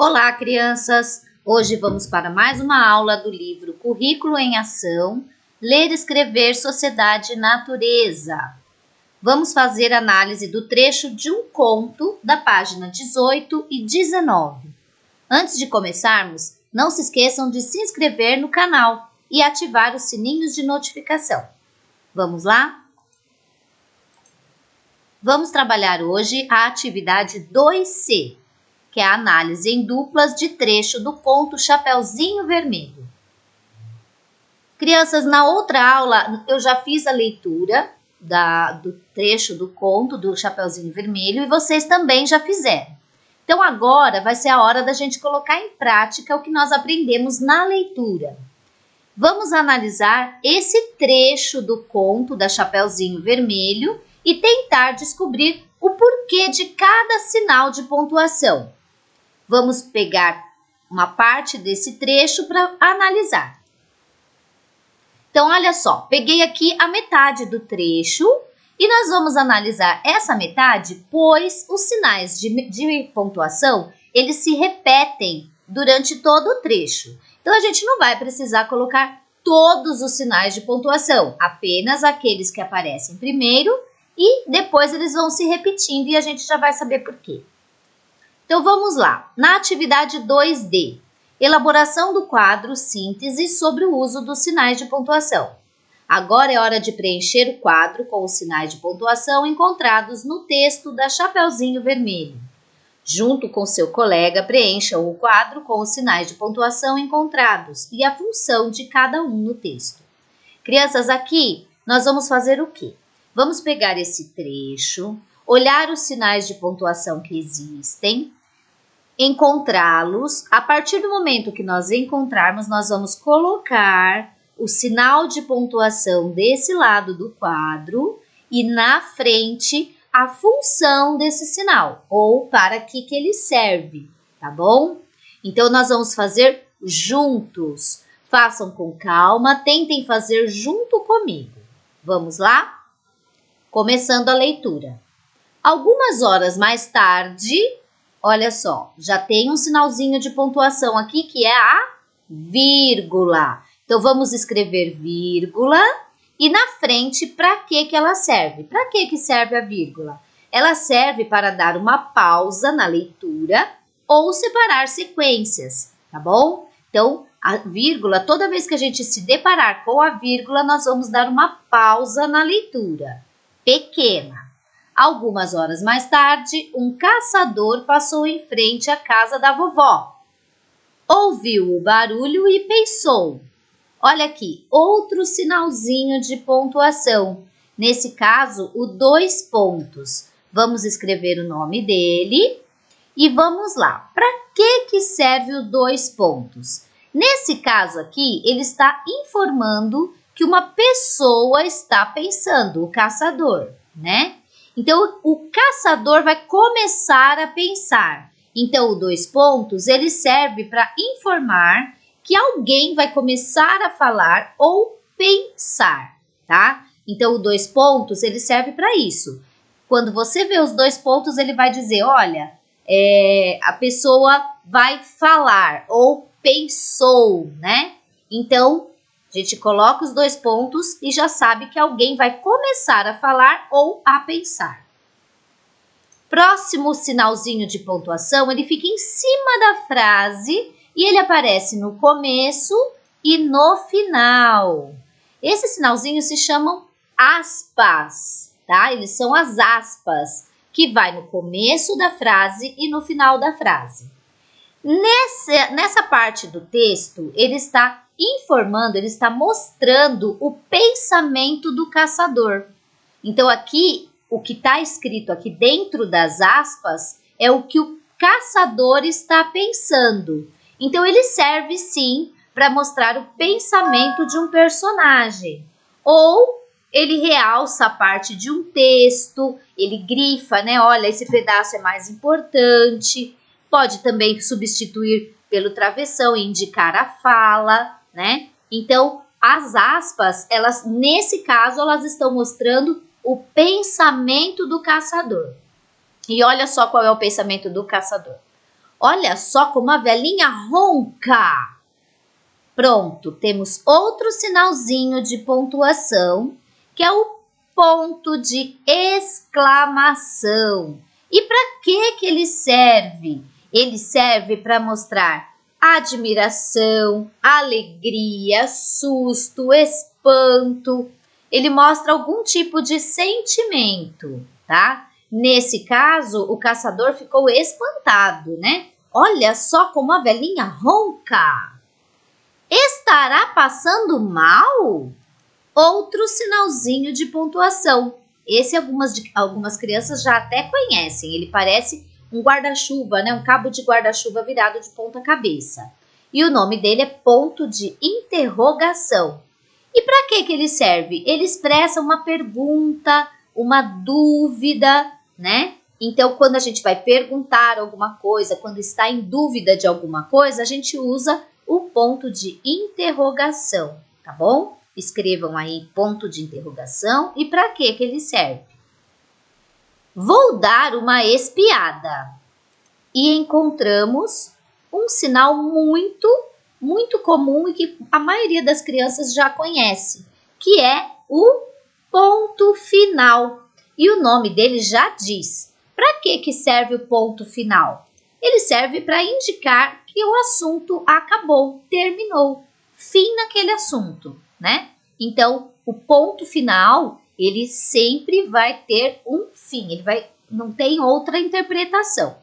Olá, crianças! Hoje vamos para mais uma aula do livro Currículo em Ação, Ler, Escrever, Sociedade e Natureza. Vamos fazer análise do trecho de um conto da página 18 e 19. Antes de começarmos, não se esqueçam de se inscrever no canal e ativar os sininhos de notificação. Vamos lá? Vamos trabalhar hoje a atividade 2C, que é a análise em duplas de trecho do conto Chapeuzinho Vermelho. Crianças, na outra aula eu já fiz a leitura do trecho do conto do Chapeuzinho Vermelho e vocês também já fizeram. Então agora vai ser a hora da gente colocar em prática o que nós aprendemos na leitura. Vamos analisar esse trecho do conto da Chapeuzinho Vermelho e tentar descobrir o porquê de cada sinal de pontuação. Vamos pegar uma parte desse trecho para analisar. Então, olha só, peguei aqui a metade do trecho e nós vamos analisar essa metade, pois os sinais de pontuação, eles se repetem durante todo o trecho. Então, a gente não vai precisar colocar todos os sinais de pontuação, apenas aqueles que aparecem primeiro e depois eles vão se repetindo e a gente já vai saber por quê. Então, vamos lá. Na atividade 2D, elaboração do quadro síntese sobre o uso dos sinais de pontuação. Agora é hora de preencher o quadro com os sinais de pontuação encontrados no texto da Chapeuzinho Vermelho. Junto com seu colega, preencham o quadro com os sinais de pontuação encontrados e a função de cada um no texto. Crianças, aqui nós vamos fazer o quê? Vamos pegar esse trecho, olhar os sinais de pontuação que existem, encontrá-los. A partir do momento que nós encontrarmos, nós vamos colocar o sinal de pontuação desse lado do quadro e na frente a função desse sinal, ou para que ele serve, tá bom? Então, nós vamos fazer juntos. Façam com calma, tentem fazer junto comigo. Vamos lá? Começando a leitura. Algumas horas mais tarde, olha só, já tem um sinalzinho de pontuação aqui que é a vírgula. Então, vamos escrever vírgula e na frente, para que ela serve? Para que serve a vírgula? Ela serve para dar uma pausa na leitura ou separar sequências, tá bom? Então, a vírgula, toda vez que a gente se deparar com a vírgula, nós vamos dar uma pausa na leitura. Pequena. Algumas horas mais tarde, um caçador passou em frente à casa da vovó. Ouviu o barulho e pensou. Olha aqui, outro sinalzinho de pontuação. Nesse caso, o 2 pontos. Vamos escrever o nome dele e vamos lá. Para que serve o 2 pontos? Nesse caso aqui, ele está informando que uma pessoa está pensando, o caçador, né? Então, o caçador vai começar a pensar. Então, o 2 pontos, ele serve para informar que alguém vai começar a falar ou pensar, tá? Então, o 2 pontos, ele serve para isso. Quando você vê os 2 pontos, ele vai dizer, olha, a pessoa vai falar ou pensou, né? Então, a gente coloca os 2 pontos e já sabe que alguém vai começar a falar ou a pensar. Próximo sinalzinho de pontuação, ele fica em cima da frase e ele aparece no começo e no final. Esses sinalzinhos se chamam aspas, tá? Eles são as aspas, que vai no começo da frase e no final da frase. Nessa parte do texto, ele está informando, ele está mostrando o pensamento do caçador. Então, aqui, o que está escrito aqui dentro das aspas é o que o caçador está pensando. Então, ele serve, sim, para mostrar o pensamento de um personagem. Ou ele realça a parte de um texto, ele grifa, né? Olha, esse pedaço é mais importante. Pode também substituir pelo travessão e indicar a fala, né? Então, as aspas, elas, nesse caso, elas estão mostrando o pensamento do caçador. E olha só qual é o pensamento do caçador. Olha só como a velhinha ronca. Pronto, temos outro sinalzinho de pontuação, que é o ponto de exclamação. E para que ele serve? Ele serve para mostrar admiração, alegria, susto, espanto. Ele mostra algum tipo de sentimento, tá? Nesse caso, o caçador ficou espantado, né? Olha só como a velhinha ronca. Estará passando mal? Outro sinalzinho de pontuação. Esse algumas crianças já até conhecem. Ele parece um guarda-chuva, né? Um cabo de guarda-chuva virado de ponta cabeça. E o nome dele é ponto de interrogação. E para que ele serve? Ele expressa uma pergunta, uma dúvida, né? Então, quando a gente vai perguntar alguma coisa, quando está em dúvida de alguma coisa, a gente usa o ponto de interrogação, tá bom? Escrevam aí ponto de interrogação e para que ele serve. Vou dar uma espiada e encontramos um sinal muito comum e que a maioria das crianças já conhece, que é o ponto final. E o nome dele já diz. Para que serve o ponto final? Ele serve para indicar que o assunto acabou, terminou, fim naquele assunto, né? Então, o ponto final, ele sempre vai ter um fim, não tem outra interpretação.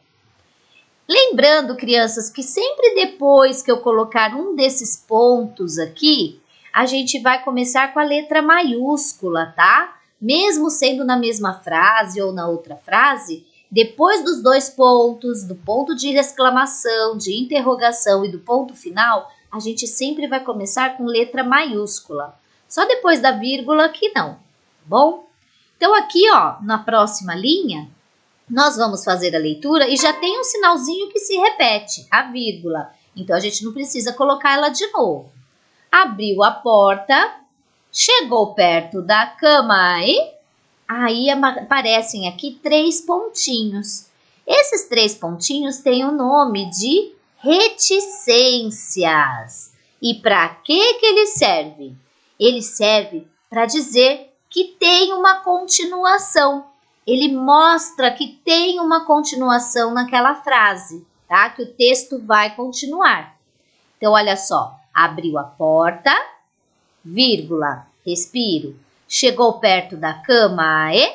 Lembrando, crianças, que sempre depois que eu colocar um desses pontos aqui, a gente vai começar com a letra maiúscula, tá? Mesmo sendo na mesma frase ou na outra frase, depois dos dois pontos, do ponto de exclamação, de interrogação e do ponto final, a gente sempre vai começar com letra maiúscula. Só depois da vírgula que não, tá bom? Então aqui, ó, na próxima linha, nós vamos fazer a leitura e já tem um sinalzinho que se repete, a vírgula. Então a gente não precisa colocar ela de novo. Abriu a porta, chegou perto da cama e aí aparecem aqui 3 pontinhos. Esses 3 pontinhos têm o nome de reticências. E para que ele serve? Ele serve para dizer que tem uma continuação. Ele mostra que tem uma continuação naquela frase, tá? Que o texto vai continuar. Então, olha só. Abriu a porta, vírgula, respiro. Chegou perto da cama e...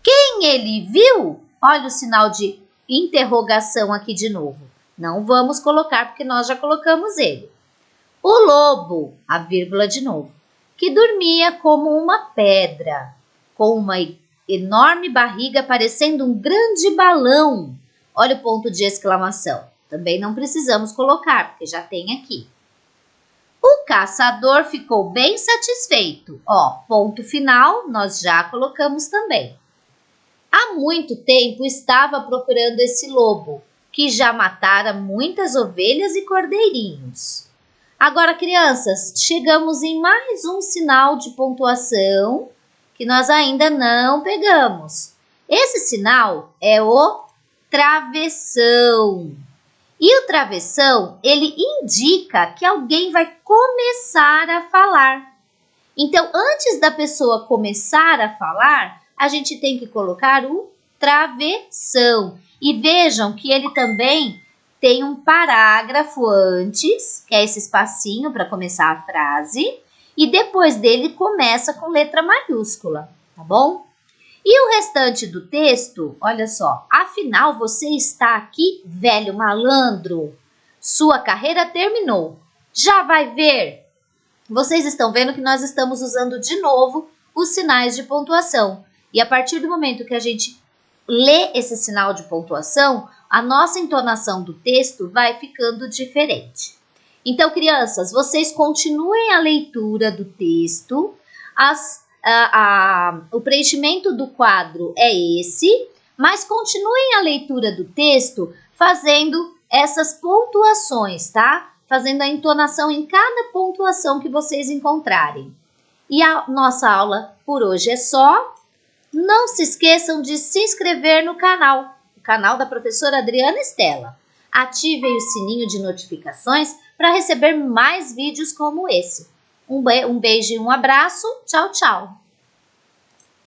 Quem ele viu? Olha o sinal de interrogação aqui de novo. Não vamos colocar porque nós já colocamos ele. O lobo, a vírgula de novo, que dormia como uma pedra, com uma enorme barriga parecendo um grande balão. Olha o ponto de exclamação. Também não precisamos colocar, porque já tem aqui. O caçador ficou bem satisfeito. Ó, ponto final, nós já colocamos também. Há muito tempo estava procurando esse lobo, que já matara muitas ovelhas e cordeirinhos. Agora, crianças, chegamos em mais um sinal de pontuação que nós ainda não pegamos. Esse sinal é o travessão. E o travessão, ele indica que alguém vai começar a falar. Então, antes da pessoa começar a falar, a gente tem que colocar o travessão. E vejam que ele também tem um parágrafo antes, que é esse espacinho para começar a frase, e depois dele começa com letra maiúscula, tá bom? E o restante do texto, olha só, afinal você está aqui, velho malandro, sua carreira terminou, já vai ver? Vocês estão vendo que nós estamos usando de novo os sinais de pontuação. E a partir do momento que a gente lê esse sinal de pontuação, a nossa entonação do texto vai ficando diferente. Então, crianças, vocês continuem a leitura do texto. O preenchimento do quadro é esse, mas continuem a leitura do texto fazendo essas pontuações, tá? Fazendo a entonação em cada pontuação que vocês encontrarem. E a nossa aula por hoje é só. Não se esqueçam de se inscrever no canal. canal da professora Adriana Estela. Ative aí o sininho de notificações para receber mais vídeos como esse. Um beijo e um abraço. Tchau, tchau!